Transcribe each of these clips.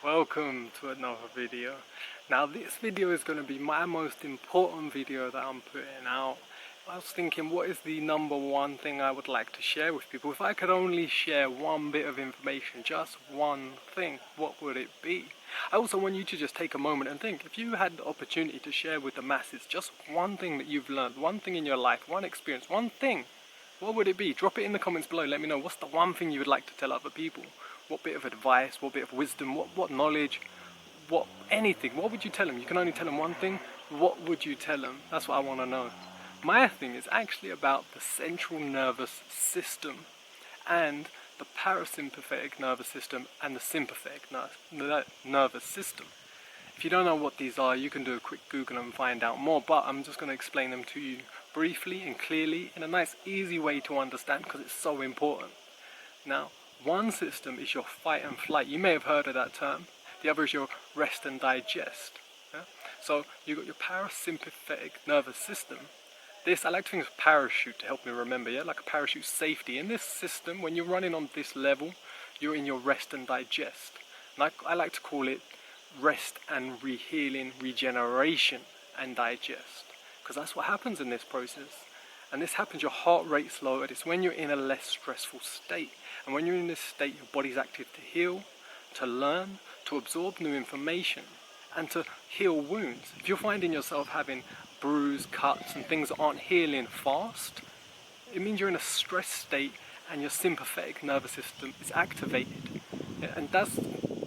Welcome to another video. Now this video is going to be my most important video that I'm putting out. I was thinking, what is the number one thing I would like to share with people? If I could only share one bit of information, just one thing, what would it be? I also want you to just take a moment and think, if you had the opportunity to share with the masses just one thing that you've learned, one thing in your life, one experience, one thing, what would it be? Drop it in the comments below. Let me know, what's the one thing you would like to tell other people? What bit of advice, what bit of wisdom, what knowledge, what anything? What would you tell them? You can only tell them one thing. What would you tell them? That's what I want to know. My thing is actually about the central nervous system and the parasympathetic nervous system and the sympathetic nervous system. If you don't know what these are, you can do a quick Google and find out more, but I'm just going to explain them to you briefly and clearly in a nice easy way to understand because it's so important. Now, one system is your fight and flight. You may have heard of that term. The other is your rest and digest. Yeah? So you've got your parasympathetic nervous system. This, I like to think of parachute to help me remember, yeah, like a parachute safety. In this system, when you're running on this level, you're in your rest and digest. And I like to call it rest and healing, regeneration and digest. Because that's what happens in this process. And this happens, your heart rate's lowered. It's when you're in a less stressful state. And when you're in this state, your body's active to heal, to learn, to absorb new information, and to heal wounds. If you're finding yourself having bruised, cuts, and things that aren't healing fast, it means you're in a stress state and your sympathetic nervous system is activated. And that's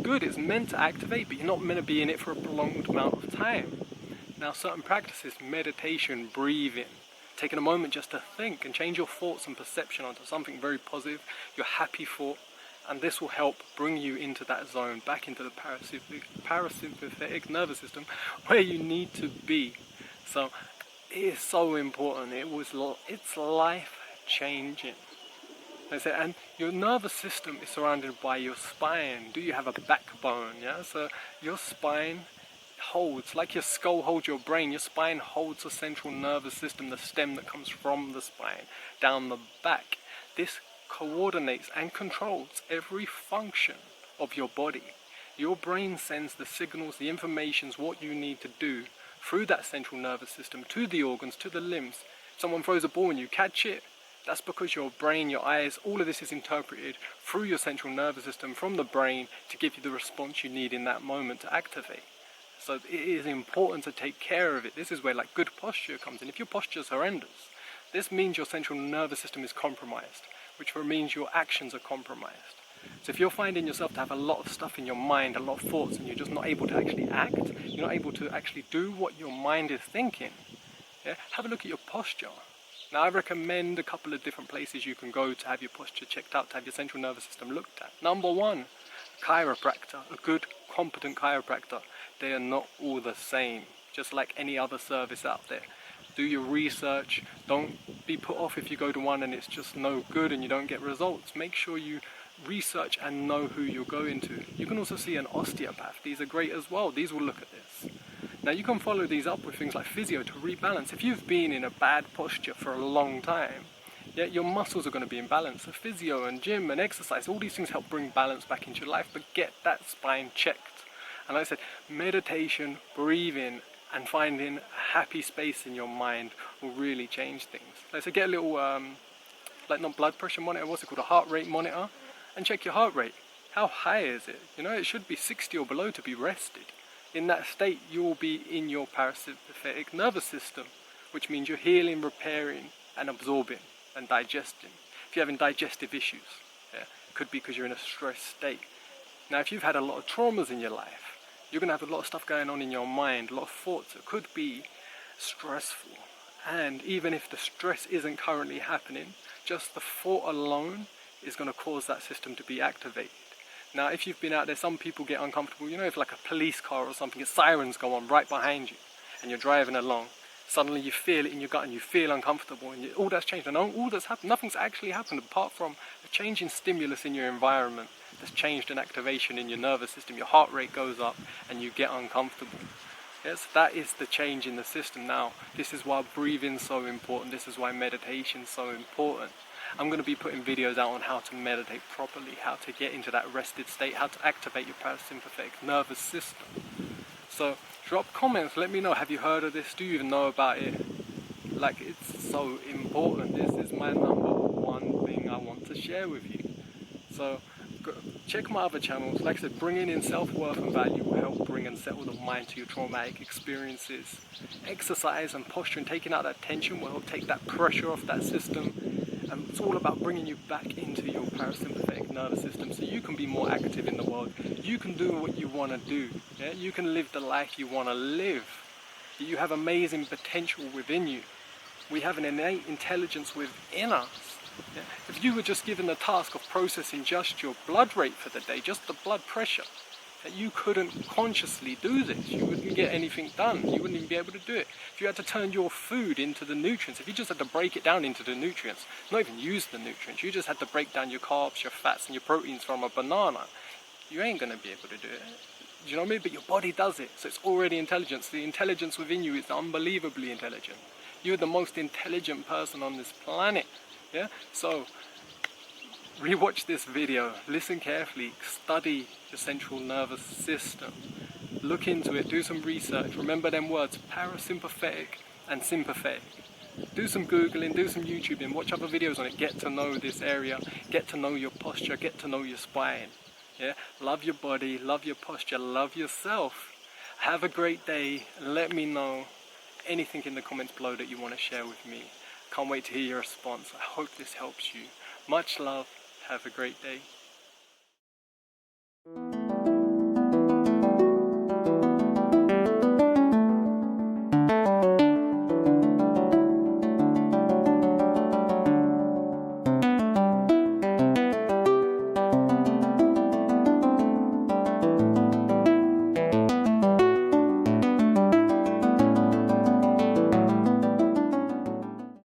good, it's meant to activate, but you're not meant to be in it for a prolonged amount of time. Now, certain practices, meditation, breathing, taking a moment just to think and change your thoughts and perception onto something very positive, your happy thought, and this will help bring you into that zone, back into the parasympathetic nervous system where you need to be. So it is so important. It's life changing. And your nervous system is surrounded by your spine. Do you have a backbone? Yeah, so your spine holds, like your skull holds your brain, your spine holds the central nervous system, the stem that comes from the spine down the back. This coordinates and controls every function of your body. Your brain sends the signals, the informations, what you need to do through that central nervous system to the organs, to the limbs. If someone throws a ball and you catch it, that's because your brain, your eyes, all of this is interpreted through your central nervous system from the brain to give you the response you need in that moment to activate. So it is important to take care of it. This is where like good posture comes in. If your posture is horrendous, this means your central nervous system is compromised, which means your actions are compromised. So if you're finding yourself to have a lot of stuff in your mind, a lot of thoughts, and you're just not able to actually act, you're not able to actually do what your mind is thinking, yeah, have a look at your posture. Now I recommend a couple of different places you can go to have your posture checked out, to have your central nervous system looked at. Number one, chiropractor, a good, competent chiropractor. They are not all the same, just like any other service out there. Do your research, don't be put off if you go to one and it's just no good and you don't get results. Make sure you research and know who you're going to. You can also see an osteopath, these are great as well, these will look at this. Now you can follow these up with things like physio to rebalance. If you've been in a bad posture for a long time, yeah, your muscles are going to be in balance. So physio and gym and exercise, all these things help bring balance back into your life, but get that spine checked. And like I said, meditation, breathing, and finding a happy space in your mind will really change things. Like I said, get a little, like not blood pressure monitor, what's it called, a heart rate monitor, and check your heart rate. How high is it? You know, it should be 60 or below to be rested. In that state, you will be in your parasympathetic nervous system, which means you're healing, repairing, and absorbing and digesting. If you're having digestive issues, yeah, it could be because you're in a stressed state. Now, if you've had a lot of traumas in your life, you're going to have a lot of stuff going on in your mind, a lot of thoughts that could be stressful. And even if the stress isn't currently happening, just the thought alone is going to cause that system to be activated. Now, if you've been out there, some people get uncomfortable. You know, if like a police car or something, sirens go on right behind you and you're driving along, suddenly you feel it in your gut and you feel uncomfortable and all that's changed. And all that's happened, nothing's actually happened apart from a change in stimulus in your environment that's changed an activation in your nervous system. Your heart rate goes up and you get uncomfortable. Yes, that is the change in the system. Now, this is why breathing's so important. This is why meditation's so important. I'm going to be putting videos out on how to meditate properly, how to get into that rested state, how to activate your parasympathetic nervous system. So drop comments, let me know, have you heard of this, do you even know about it? Like, it's so important. This is my number one thing I want to share with you. So check my other channels. Like I said, bringing in self-worth and value will help bring and settle the mind to your traumatic experiences. Exercise and posture and taking out that tension will help take that pressure off that system. And it's all about bringing you back into your parasympathetic nervous system so you can be more active in the world. You can do what you want to do. Yeah? You can live the life you want to live. You have amazing potential within you. We have an innate intelligence within us. Yeah? If you were just given the task of processing just your blood rate for the day, just the blood pressure, you couldn't consciously do this. You wouldn't get anything done. You wouldn't even be able to do it. If you had to turn your food into the nutrients, if you just had to break it down into the nutrients, not even use the nutrients, you just had to break down your carbs, your fats and your proteins from a banana, you ain't going to be able to do it. Do you know what I mean? But your body does it, so it's already intelligence. The intelligence within you is unbelievably intelligent. You're the most intelligent person on this planet. Yeah? So rewatch this video, listen carefully, study the central nervous system, look into it, do some research, remember them words, parasympathetic and sympathetic. Do some Googling, do some YouTubing, watch other videos on it, get to know this area, get to know your posture, get to know your spine. Yeah? Love your body, love your posture, love yourself. Have a great day, and let me know anything in the comments below that you want to share with me. Can't wait to hear your response. I hope this helps you. Much love. Have a great day.